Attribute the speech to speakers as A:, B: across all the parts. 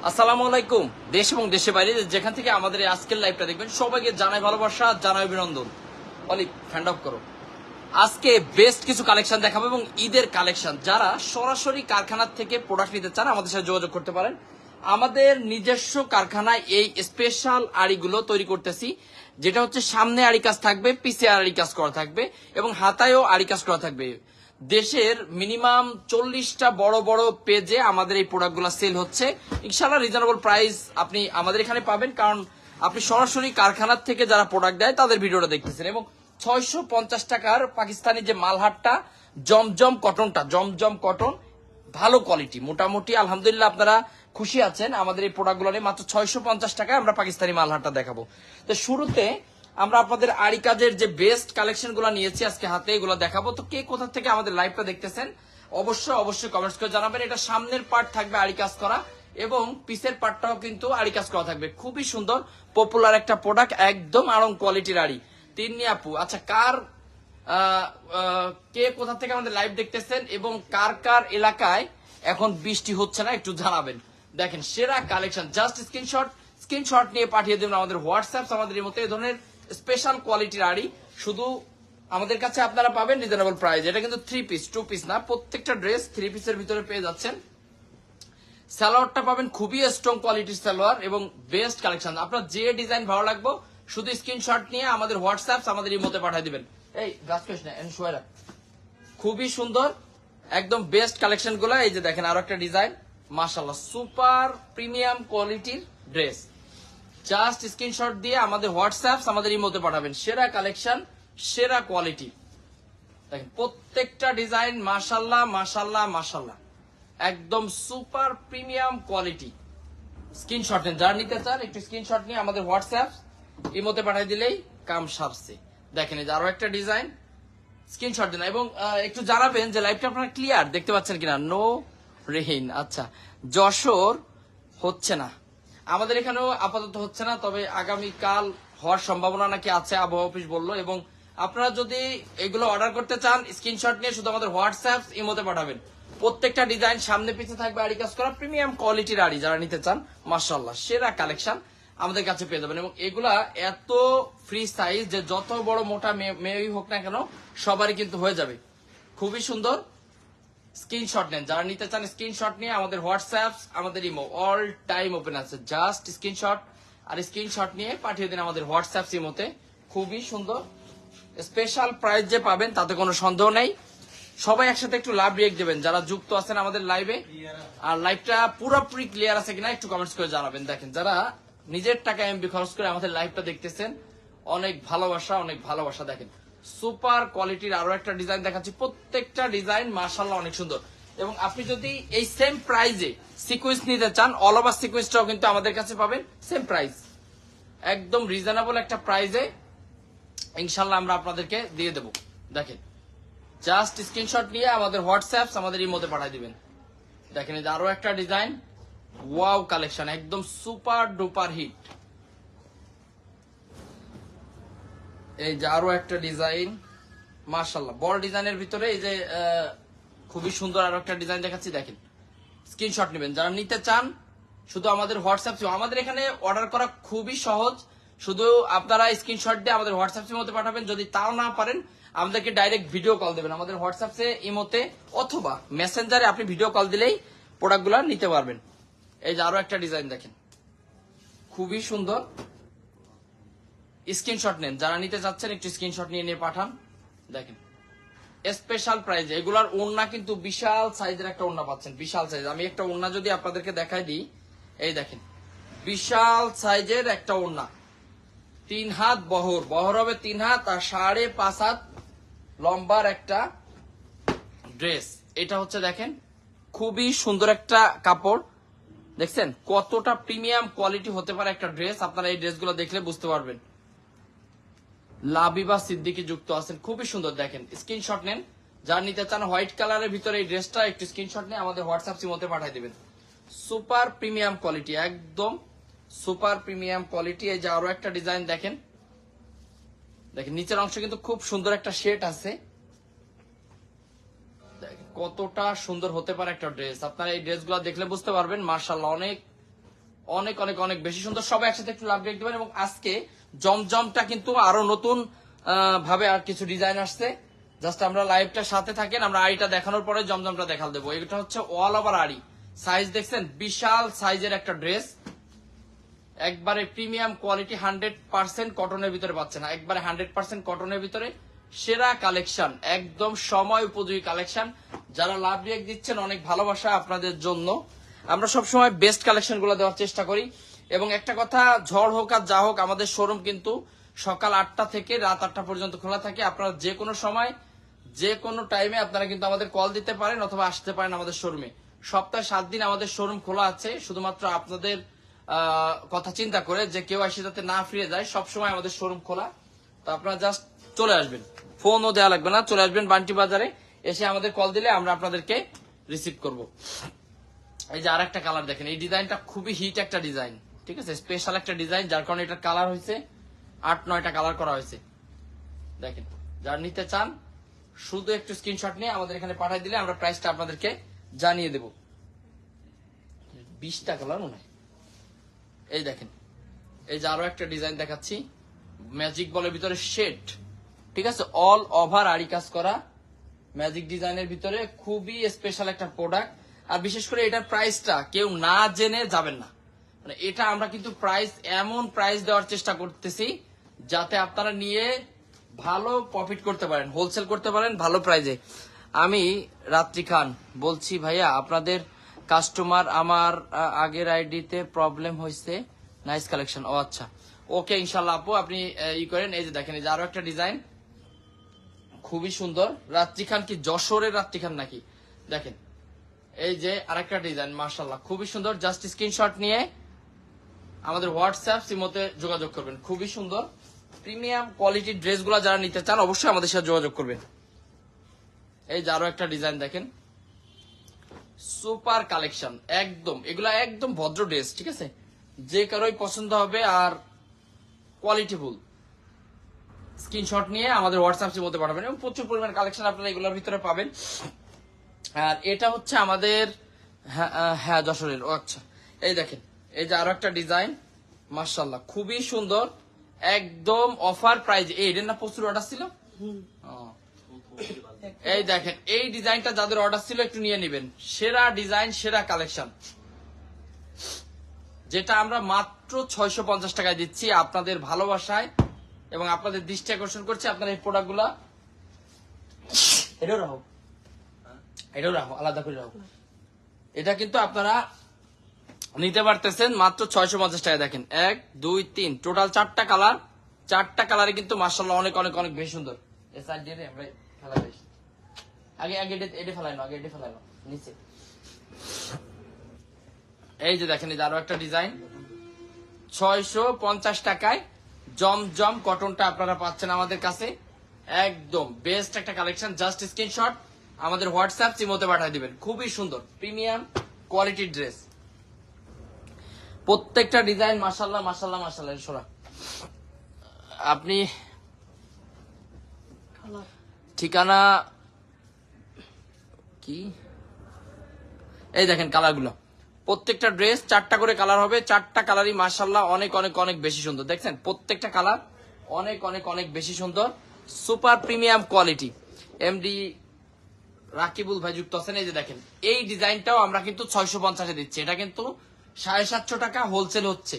A: আসসালামু আলাইকুম। দেশ এবং দেশের বাইরে যেখান থেকে আমাদের এই আজকের লাইভটা দেখবেন সবাইকে জানাই ভালোবাসা, জানাই অভিনন্দন। অলি হ্যান্ড অফ করো। আজকে বেস্ট কিছু কালেকশন দেখাবো এবং ঈদের কালেকশন। যারা সরাসরি কারখানার থেকে প্রোডাক্ট নিতে চান আমাদের সাথে যোগাযোগ করতে পারেন। আমাদের নিজস্ব কারখানায় এই স্পেশাল আড়িগুলো তৈরি করতেছি, যেটা হচ্ছে সামনে আড়ি কাজ থাকবে, পিছে আড়ি কাজ করা থাকবে এবং হাতায়ও আড়ি কাজ করা থাকবে। দেশের মিনিমাম 40টা বড় বড় পেজে আমাদের এই প্রোডাক্টগুলো সেল হচ্ছে। ইনশাআল্লাহ রিজনেবল প্রাইস আপনি আমাদের এখানে পাবেন, কারণ আপনি সরাসরি কারখানার থেকে যারা প্রোডাক্ট দেয় তাদের ভিডিওটা দেখতেছেন। এবং 650 টাকার পাকিস্তানি যে মালহাটটা জমজম কটনটা, জমজম কটন ভালো কোয়ালিটি, মোটামুটি আলহামদুলিল্লাহ আপনারা খুশি আছেন আমাদের এই প্রোডাক্টগুলো নিয়ে। মাত্র 650 টাকায় আমরা পাকিস্তানি মালহাটটা দেখাবো। তো শুরুতে আমরা আপনাদের আড়ি কাজের যে বেস্ট কালেকশন গুলো নিয়েছি আজকে হাতে, এগুলো দেখাবো। তো কে কোথা থেকে আমাদের লাইভটা দেখতেছেন অবশ্যই কমেন্টস করে জানাবেন। এটা সামনের পার্ট থাকবে আড়ি কাজ করা এবং পিসের পার্টটাও কিন্তু আড়ি কাজ করা থাকবে। খুবই সুন্দর পপুলার একটা প্রোডাক্ট, একদম আড়ং কোয়ালিটির আড়ি। তিন্নি আপু, আচ্ছা কে কোথা থেকে আমাদের লাইভ দেখতেছেন এবং কার কার এলাকায় এখন বৃষ্টি হচ্ছে না একটু জানাবেন। দেখেন সেরা কালেকশন, জাস্ট স্ক্রিনশট নিয়ে পাঠিয়ে দেবেন আমাদের হোয়াটসঅ্যাপ। আমাদের এই মতো এই ধরনের স্পেশাল কোয়ালিটির আড়ি শুধু আমাদের কাছে আপনারা পাবেন রিজনেবল প্রাইস। এটা কিন্তু 3 পিস 2 পিস না, প্রত্যেকটা ড্রেস 3 পিসের ভিতরে পেয়ে যাচ্ছেন। সালোয়ারটা পাবেন খুবই স্ট্রং কোয়ালিটির সালোয়ার এবং বেস্ট কালেকশন। আপনার যে ডিজাইন ভালো লাগবে শুধু স্ক্রিনশট নিয়ে আমাদের হোয়াটসঅ্যাপ আমাদের এই মতে পাঠিয়ে দিবেন। এই গাছ করিস না, খুবই সুন্দর একদম বেস্ট কালেকশন গুলা। এই যে দেখেন আরো একটা ডিজাইন, মাশাআল্লাহ সুপার প্রিমিয়াম কোয়ালিটির ড্রেস। জাস্ট স্ক্রিনশট দিয়ে আমাদের হোয়াটসঅ্যাপ আমাদের ইমোতে পাঠাবেন। সেরা কালেকশন, সেরা কোয়ালিটি। দেখেন প্রত্যেকটা ডিজাইন মাশাআল্লাহ মাশাআল্লাহ মাশাআল্লাহ একদম সুপার প্রিমিয়াম কোয়ালিটি। স্ক্রিনশট নেন, যারা নিতে চান একটু স্ক্রিনশট নিয়ে আমাদের হোয়াটসঅ্যাপ ইমোতে পাঠিয়ে দিলেই কাম সারছে। দেখেন এই যে আরো একটা ডিজাইন, স্ক্রিনশট দিন এবং একটু জানাবেন যে লাইভটা আপনারা ক্লিয়ার দেখতে পাচ্ছেন কিনা। নো রেইন, আচ্ছা যশোর হচ্ছে না, আমাদের এখানেও আপাতত হচ্ছে না, তবে আগামীকাল হওয়ার সম্ভাবনা নাকি আছে আবহাওয়া অফিস বললো। এবং আপনারা যদি এগুলো অর্ডার করতে চান স্ক্রিনশট নিয়ে শুধু আমাদের হোয়াটসঅ্যাপ ইমোতে পাঠাবেন। প্রত্যেকটা ডিজাইন সামনে পিছে থাকবে আড়ি কাজ করা প্রিমিয়াম কোয়ালিটির আড়ি। যারা নিতে চান মাশাআল্লাহ সেরা কালেকশন আমাদের কাছে পেয়ে যাবেন। এবং এগুলা এত ফ্রি সাইজ যে যত বড় মোটা মেয়েই হোক না কেন সবারই কিন্তু হয়ে যাবে। খুবই সুন্দর, স্ক্রিনশট নেন যারা নিতে চান। স্ক্রিনশট নিয়ে আমাদের হোয়াটসঅ্যাপ আমাদের ইমো অল টাইম ওপেন আছে। জাস্ট স্ক্রিনশট আর স্ক্রিনশট নিয়ে পাঠিয়ে দিন আমাদের হোয়াটসঅ্যাপ ইমোতে। খুবই সুন্দর স্পেশাল প্রাইস যে পাবেন তাতে কোনো সন্দেহ নেই। সবাই একসাথে একটু লাভ রিয়েক্ট দেবেন যারা যুক্ত আছেন আমাদের লাইভে। আর লাইভটা পুরোপুরি ক্লিয়ার আছে কিনা একটু কমেন্টস করে জানাবেন। দেখেন যারা নিজের টাকা এমবি খরচ করে আমাদের লাইভটা দেখতেছেন অনেক ভালোবাসা, অনেক ভালোবাসা। দেখেন সুপার কোয়ালিটির আরো একটা ডিজাইন দেখাচ্ছি, প্রত্যেকটা ডিজাইন মাশাআল্লাহ অনেক সুন্দর। এবং আপনি যদি এই সেম প্রাইজে সিকোয়েন্স নিতে চান অল ওভার সিকোয়েন্সটাও কিন্তু আমাদের কাছে পাবেন সেম প্রাইস, একদম রিজনেবল একটা প্রাইজে ইনশাল্লাহ আমরা আপনাদেরকে দিয়ে দেব। দেখেন জাস্ট স্ক্রিনশট নিয়ে আমাদের হোয়াটসঅ্যাপ আমাদের এই মধ্যে পাঠিয়ে দিবেন। দেখেন এই যে আরো একটা ডিজাইন, ওয়াও কালেকশন একদম সুপার ডুপার হিট। এই যে আরো একটা ডিজাইন মাশাআল্লাহ বড় ডিজাইনের ভিতরে এই যে খুবই সুন্দর আরো একটা ডিজাইন দেখাচ্ছি। দেখেন স্ক্রিনশট নেবেন যারা নিতে চান শুধু আমাদের হোয়াটসঅ্যাপ। আমাদের এখানে অর্ডার করা খুবই সহজ, শুধু আপনারা স্ক্রিনশট দিয়ে আমাদের হোয়াটসঅ্যাপ মধ্যে পাঠাবেন। যদি তাও না পারেন আমাদেরকে ডাইরেক্ট ভিডিও কল দেবেন আমাদের হোয়াটসঅ্যাপ ইমোতে অথবা মেসেঞ্জারে আপনি ভিডিও কল দিলেই প্রোডাক্টগুলো নিতে পারবেন। এই যে আরো একটা ডিজাইন দেখেন খুবই সুন্দর, স্ক্রিনশট নেন যারা নিতে চাচ্ছেন একটু স্ক্রিনশট নিয়ে পাঠান। দেখেন স্পেশাল প্রাইজ, এগুলার ওড়না কিন্তু বিশাল সাইজের একটা ওড়না পাচ্ছেন, বিশাল সাইজ। আমি একটা ওড়না যদি আপনাদেরকে দেখাই দিই, এই দেখেন বিশাল সাইজের একটা ওড়না, 3 হাত বহর হবে 3 হাত আর 5.5 হাত লম্বার একটা ড্রেস। এটা হচ্ছে দেখেন খুবই সুন্দর একটা কাপড়, দেখছেন কতটা প্রিমিয়াম কোয়ালিটি হতে পারে একটা ড্রেস। আপনারা এই ড্রেসগুলো দেখলে বুঝতে পারবেন। লাবিবা সিদ্দিকী যুক্ত আছেন, খুবই সুন্দর। দেখেন স্ক্রিনশট নেন যারা নিতে চান হোয়াইট কালারের ভিতরে এই ড্রেসটা একটু স্ক্রিনশট নিয়ে আমাদের হোয়াটসঅ্যাপ মধ্যে পাঠিয়ে দিবেন। সুপার প্রিমিয়াম কোয়ালিটি, একদম সুপার প্রিমিয়াম কোয়ালিটি। এই যে আরো একটা ডিজাইন দেখেন, দেখেন নিচের অংশ কিন্তু খুব সুন্দর একটা শেড আছে। কতটা সুন্দর হতে পারে একটা ড্রেস, আপনারা এই ড্রেসগুলো দেখলে বুঝতে পারবেন। মাশাআল্লাহ অনেক অনেক অনেক অনেক বেশি সুন্দর। সবাই একসাথে একটু লাভ রেখে দেবেন। এবং আজকে জমজমটা কিন্তু আরো নতুন ভাবে আর কিছু ডিজাইন আসছে। জাস্ট আমরা লাইভটার সাথে থাকেন, আমরা আড়িটা দেখানোর পরে জমজমটা দেখাল দেবো। এটা হচ্ছে অল ওভার আড়ি, সাইজ দেখছেন বিশাল সাইজের একটা ড্রেস, একবারে প্রিমিয়াম কোয়ালিটি, 100% কটনের ভিতরে পাচ্ছেন, একবারে 100% কটনের ভিতরে সেরা কালেকশন, একদম সময় উপযোগী কালেকশন। যারা লাভ রিয়েক্ট দিচ্ছেন অনেক ভালোবাসা আপনাদের জন্য। আমরা সবসময় বেস্ট কালেকশন গুলো দেওয়ার চেষ্টা করি। এবং একটা কথা, ঝড় হোক আর যা হোক, আমাদের শোরুম কিন্তু সকাল 8টা থেকে রাত 8টা পর্যন্ত খোলা থাকে। আপনারা যে কোনো সময় যে কোনো টাইমে আপনারা কিন্তু আমাদের কল দিতে পারেন অথবা আসতে পারেন আমাদের শোরুমে। সপ্তাহে 7 দিন আমাদের শোরুম খোলা আছে, শুধুমাত্র আপনাদের কথা চিন্তা করে যে কেউ এসে যাতে না ফিরে যায়, সবসময় আমাদের শোরুম খোলা। তো আপনারা জাস্ট চলে আসবেন, ফোনও দেওয়া লাগবে না, চলে আসবেন বান্টি বাজারে, এসে আমাদের কল দিলে আমরা আপনাদেরকে রিসিভ করব। এই যে আরেকটা কালার দেখেন, এই ডিজাইনটা খুবই হিট একটা ডিজাইন, ঠিক আছে, স্পেশাল একটা ডিজাইন, যার কারণে এটার কালার হয়েছে 8-9টা কালার করা হয়েছে। দেখেন, যারা নিতে চান শুধু একটু স্ক্রিনশট নিয়ে আমাদের এখানে পাঠিয়ে দিলে আমরা প্রাইসটা আপনাদেরকে জানিয়ে দেব। 20টা কালার মনে হয়। এই দেখেন, এই যে আরো একটা ডিজাইন দেখাচ্ছি, ম্যাজিক বলের ভিতরে শেড, ঠিক আছে, অল ওভার আড়ি কাজ করা ম্যাজিক ডিজাইনের ভিতরে, খুবই স্পেশাল একটা প্রোডাক্ট। আর বিশেষ করে এটার প্রাইসটা কেউ না জেনে যাবেন না, মানে এটা আমরা কিন্তু প্রাইস এমন প্রাইস দেওয়ার চেষ্টা করতেছি যাতে আপনারা নিয়ে ভালো প্রফিট করতে পারেন, হোলসেল করতে পারেন ভালো প্রাইজে। আমি রাত্রি খান বলছি, ভাইয়া আপনাদের কাস্টমার আমার আগের আইডিতে প্রবলেম হয়েছে, নাইস কালেকশন। ও আচ্ছা, ওকে, ইনশাল্লাহ আপু আপনি ই করেন। এই যে দেখেন, এই যে আরো একটা ডিজাইন খুবই সুন্দর। রাত্রি খান কি যশোরের রাত্রি খান নাকি? দেখেন, এই যে আরেকটা ডিজাইন, মাশাআল্লাহ খুবই সুন্দর। জাস্ট স্ক্রিনশট নিয়ে আমাদের হোয়াটসঅ্যাপ সিমতে যোগাযোগ করবেন। খুবই সুন্দর প্রিমিয়াম কোয়ালিটির ড্রেসগুলো যারা নিতে চান অবশ্যই আমাদের সাথে যোগাযোগ করবেন। এই যে আরো একটা ডিজাইন দেখেন, সুপার কালেকশন, একদম এগুলা একদম ভদ্র ড্রেস, ঠিক আছে, যে কারোই পছন্দ হবে আর কোয়ালিটিফুল। স্ক্রিনশট নিয়ে আমাদের হোয়াটসঅ্যাপ মধ্যে পাঠাবেন এবং প্রচুর পরিমাণ কালেকশন আপনারা এগুলোর ভিতরে পাবেন। আর এটা হচ্ছে আমাদের হ্যাঁ যশোরের। ও আচ্ছা, এই দেখেন, এই যে আরো একটা ডিজাইন, মাশাআল্লাহ খুবই সুন্দর, একদম অফার প্রাইজ। এটার না প্রচুর অর্ডার ছিল। এই দেখেন, এই ডিজাইনটা যাদের অর্ডার ছিল একটু নিয়ে নেবেন, সেরা ডিজাইন সেরা কালেকশন, যেটা আমরা মাত্র 650 টাকায় দিচ্ছি আপনাদের ভালোবাসায় এবং আপনাদের দৃষ্টি আকর্ষণ করছি। আপনারা এই প্রোডাক্ট গুলা এটাও রাখো আলাদা করে রাখো, এটা কিন্তু আপনারা নিতে পারতেছেন মাত্র 650 টাকা। দেখেন 1 2 3 টোটাল 4টা কালার, 4টা কালারে কিন্তু মাশাআল্লাহ অনেক অনেক অনেক বেশি সুন্দর। এই সাইড দিয়ে আমরা ফেলা যাই, আগে আগে এটা ফেলাই নাও, আগে এটা ফেলাই নাও নিচে। এই যে দেখেন, এই যে আরো একটা ডিজাইন 650 টাকায় জমজম কটনটা আপনারা পাচ্ছেন আমাদের কাছে, একদম বেস্ট একটা কালেকশন। জাস্ট স্ক্রিনশট আমাদের হোয়াটসঅ্যাপ সিমতে পাঠিয়ে দিবেন। খুবই সুন্দর প্রিমিয়াম কোয়ালিটির ড্রেস, প্রত্যেকটা ডিজাইন মাশাআল্লাহ মাশাআল্লাহ মাশাআল্লাহ। সোরা আপনি ঠিকানা কি, এই দেখেন কালারগুলো, প্রত্যেকটা ড্রেস 4টা করে কালার হবে, 4টা কালারই মাশাআল্লাহ অনেক অনেক অনেক বেশি সুন্দর। দেখছেন প্রত্যেকটা কালার অনেক অনেক অনেক বেশি সুন্দর, super premium quality. MD Rakibul ভাই যুক্ত আছেন। এই যে দেখেন, এই ডিজাইনটাও আমরা কিন্তু 650-এ দিচ্ছি, এটা কিন্তু 750 টাকা হোলসেল হচ্ছে,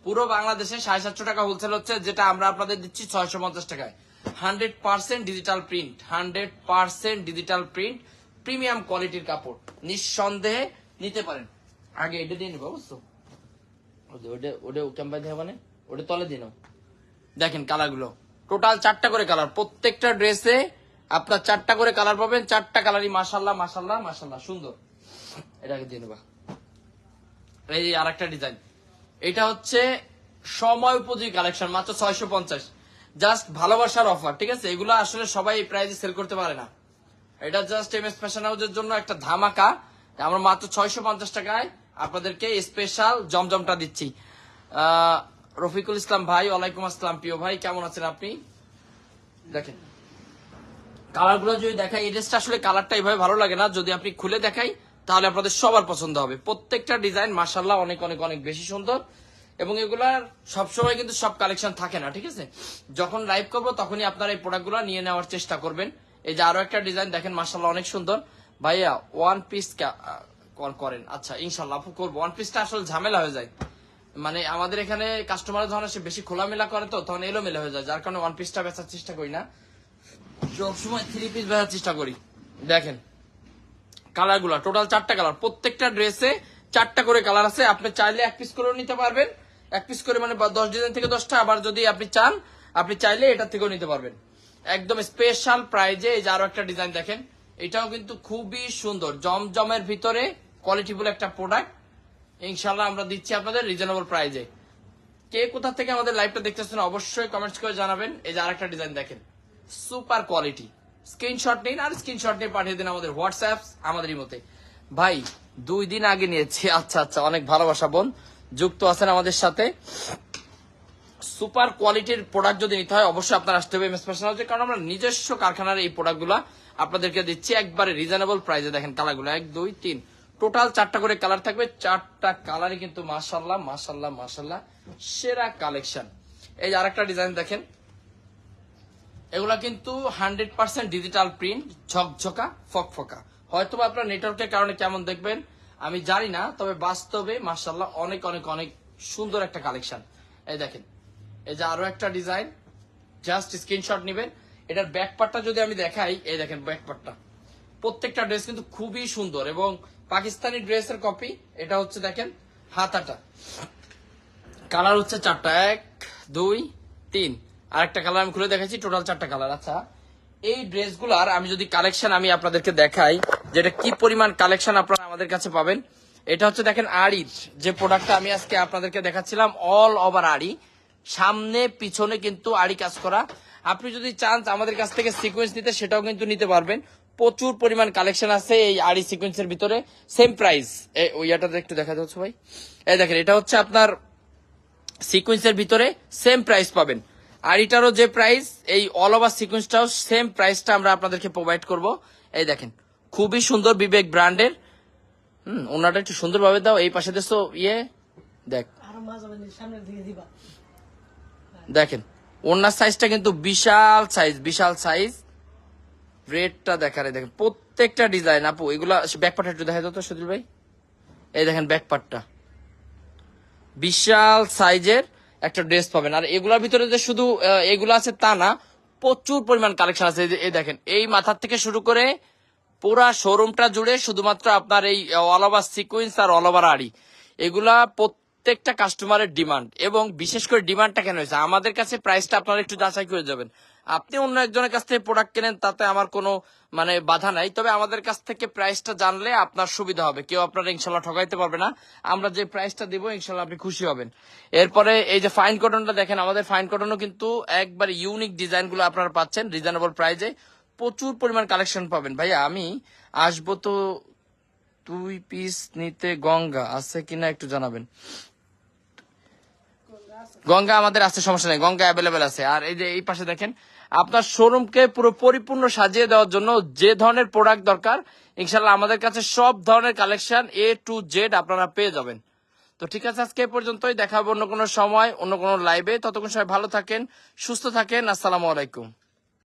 A: পুরো বাংলাদেশে 750 টাকা হোলসেল হচ্ছে, যেটা আমরা আপনাদের দিচ্ছি 650 টাকায়। 100% digital print, 100% digital print, premium কোয়ালিটির কাপড়, নিঃসন্দেহে নিতে পারেন। আগে এটা দিয়ে নিবো, বুঝছো, ওটা ক্যাম্পাই দিয়ে মানে ওটা তলে দিয়ে নাও। দেখেন কালারগুলো টোটাল 4টা করে কালার, প্রত্যেকটা ড্রেসে আপনার 4টা করে কালার পাবেন, 4টা কালারই মাশাআল্লাহ মাশাআল্লাহ মাশাআল্লাহ সুন্দর। এটাকে দিয়ে নেবা। এই আর একটা ডিজাইন, এটা হচ্ছে সময় উপযোগী কালেকশন, মাত্র 650, জাস্ট ভালোবাসার অফার, ঠিক আছে। এগুলো আসলে সবাই এই প্রাইসে সেল করতে পারে না, এটা জাস্ট এমএস ফ্যাশন হাউসের জন্য একটা ধামাকা। আমরা মাত্র 650 টাকায় আপনাদেরকে স্পেশাল জমজমটা দিচ্ছি। রফিকুল ইসলাম ভাই, ওয়ালাইকুম আসসালাম প্রিয় ভাই, কেমন আছেন আপনি? দেখেন কালারগুলো যদি দেখাই, এই ড্রেসটা আসলে কালারটা এইভাবে ভালো লাগে না, যদি আপনি খুলে দেখাই তাহলে আপনাদের সবার পছন্দ হবে। প্রত্যেকটা ডিজাইন মাশাআল্লাহ অনেক অনেক অনেক বেশি সুন্দর, এবং এগুলার সবসময় কিন্তু সব কালেকশন থাকে না, ঠিক আছে? যখন লাইভ করবো তখনই আপনারা এই প্রোডাক্টগুলো নিয়ে নেওয়ার চেষ্টা করবেন। এই যে আরো একটা ডিজাইন দেখেন মাশাআল্লাহ অনেক সুন্দর। ভাইয়া ওয়ান পিস করেন? আচ্ছা ইনশাল্লাহ আপু করবো। ওয়ান পিসটা আসলে ঝামেলা হয়ে যায়, মানে আমাদের এখানে কাস্টমার যখন সে বেশি খোলামেলা করে তো তখন এলোমেলা হয়ে যায়, যার কারণে ওয়ান পিসটা বেচার চেষ্টা করি না, সবসময় থ্রি পিস বেচার চেষ্টা করি। দেখেন কালার গুলা টোটাল 4টা কালার, প্রত্যেকটা ড্রেসে 4টা করে কালার আছে। আপনি চাইলে এক পিস করেও নিতে পারবেন, এক পিস করে মানে 10 ডিজাইন থেকে 10টা। আবার যদি আপনি চান আপনি চাইলে এটা থেকেও নিতে পারবেন একদম স্পেশাল প্রাইজে। এই যে আরো একটা ডিজাইন দেখেন, এটাও কিন্তু খুবই সুন্দর, জমজমের ভিতরে কোয়ালিটিফুল একটা প্রোডাক্ট। ইনশাল্লাহ আমরা দিচ্ছি আপনাদের রিজনেবল প্রাইজে। কে কোথা থেকে আমাদের লাইভটা দেখতেছেন অবশ্যই কমেন্টস করে জানাবেন। এই যে আরেকটা ডিজাইন দেখেন, সুপার কোয়ালিটি। স্ক্রিনশট নিন আর স্ক্রিনশট নিয়ে পাঠিয়ে দিন আমাদের হোয়াটসঅ্যাপ আমাদের ইমোতে। ভাই 2 দিন আগে নিয়েছি, আচ্ছা আচ্ছা, অনেক ভালোবাসা বোন যুক্ত আছেন আমাদের সাথে। সুপার কোয়ালিটির প্রোডাক্ট যদি নিতে হয় অবশ্যই আপনার আসতে হবে এমএস ফ্যাশন হাউসে, কারণ আমরা নিজস্ব কারখানার এই প্রোডাক্টগুলো আপনাদেরকে দিচ্ছি একবারে রিজনেবল প্রাইসে। দেখেন কালারগুলো 1 2 3 টোটাল 4টা করে কালার থাকবে, 4টা কালারই কিন্তু মাশাআল্লাহ মাশাআল্লাহ মাশাআল্লাহ সেরা কালেকশন। এই যে আরেকটা ডিজাইন দেখেন, এগুলা কিন্তু 100% ডিজিটাল প্রিন্ট, ঝকঝকা ফকফকা। হয়তো আপনার নেটওয়ার্কের কারণে কেমন দেখবেন আমি জানি না, তবে বাস্তবে মাশাআল্লাহ অনেক অনেক অনেক সুন্দর একটা কালেকশন। এই দেখেন এই যে আরো একটা ডিজাইন, জাস্ট স্ক্রিনশট নেবেন। এটার ব্যাক পার্টটা যদি আমি দেখাই, এই দেখেন ব্যাক পার্টটা, প্রত্যেকটা ড্রেস কিন্তু খুবই সুন্দর এবং পাকিস্তানি ড্রেসের কপি। এটা হচ্ছে দেখেন হাতাটা, কালার হচ্ছে 4টা, 1 2 3। আরেকটা কালার আমি খুলে দেখাচ্ছি, টোটাল 4টা কালার। আচ্ছা এই ড্রেসগুলার আমি যদি কালেকশন আমি আপনাদেরকে দেখাই, যেটা কি পরিমাণ কালেকশন আপনারা আমাদের কাছে পাবেন। এটা হচ্ছে দেখেন আড়ির যে প্রোডাক্টটা আমি আজকে আপনাদেরকে দেখাচ্ছিলাম, অল ওভার আড়ি, সামনে পিছনে কিন্তু আড়ি কাজ করা। আপনি যদি চান আমাদের কাছ থেকে সিকোয়েন্স নিতে সেটাও কিন্তু নিতে পারবেন। প্রচুর পরিমাণ কালেকশন আছে এই আড়ি সিকোয়েন্সের ভিতরে, সেম প্রাইস। ওইটাতে একটু দেখা যাচ্ছে ভাই, এই দেখেন এটা হচ্ছে আপনার সিকোয়েন্সের ভিতরে সেম প্রাইস পাবেন। আর এটারও যে প্রাইস, এই অল ওভার সিকোয়েন্সটাও সেম প্রাইসটা আমরা আপনাদেরকে প্রোভাইড করব। এই দেখেন খুবই সুন্দর বিবেক ব্র্যান্ডের। ওনাটা একটু সুন্দর ভাবে দাও, এই পাশে দেশো দেখ, দেখেন ওনার সাইজটা কিন্তু বিশাল সাইজ, বিশাল সাইজ। রেটটা দেখারে দেখেন প্রত্যেকটা ডিজাইন। আপু এগুলা ব্যাকপার্টটা একটু দেখা যেত সুধীর ভাই, এই দেখেন ব্যাকপার্টটা বিশাল সাইজের একটা ড্রেস পাবেন। আর এগুলার ভিতরে যে শুধু এগুলো আছে তা না, প্রচুর পরিমাণ কালেকশন আছে। এই দেখেন এই মাথার থেকে শুরু করে পুরা শোরুমটা জুড়ে শুধুমাত্র আপনার এই অল ওভার সিকোয়েন্স আর অল ওভার আড়ি, এগুলা প্রত্যেকটা কাস্টমারের ডিমান্ড। এবং বিশেষ করে ডিমান্ডটা কেন হয়েছে, আমাদের কাছে প্রাইসটা আপনারা একটু যাচাই করে যাবেন। আপনি অন্য একজনের কাছ থেকে প্রোডাক্ট কেনেন তাতে আমার কোনো মানে বাধা নাই, তবে আমাদের কাছ থেকে প্রাইসটা জানলে আপনার সুবিধা হবে। কেউ আপনারা ইনশাল্লাহ ঠকাইতে পারবে না, আমরা যে প্রাইসটা দিব ইনশাল্লাহ আপনি খুশি হবেন। এরপরে এই যে ফাইন কটনটা দেখেন, আমাদের ফাইন কটনও কিন্তু একবার ইউনিক ডিজাইন গুলো আপনারা পাচ্ছেন রিজনেবল প্রাইসে, প্রচুর পরিমাণ কালেকশন পাবেন। ভাইয়া আমি আসবো তো 2 পিস নিতে, গঙ্গা আছে কিনা একটু জানাবেন। গঙ্গা আমাদের আছে, সমস্যা নেই, গঙ্গা অ্যাভেলেবেল আছে। আর এই যে এই পাশে দেখেন, আপনার শোরুমকে পুরো পরিপূর্ণ সাজিয়ে দেওয়ার জন্য যে ধরনের প্রোডাক্ট দরকার ইনশাল্লাহ আমাদের কাছে সব ধরনের কালেকশন A to Z আপনারা পেয়ে যাবেন। তো ঠিক আছে, আজকে এই পর্যন্তই, দেখা হবে অন্য কোনো সময় অন্য কোনো লাইভে। ততক্ষণ সবাই ভালো থাকেন, সুস্থ থাকেন, আসসালামু আলাইকুম।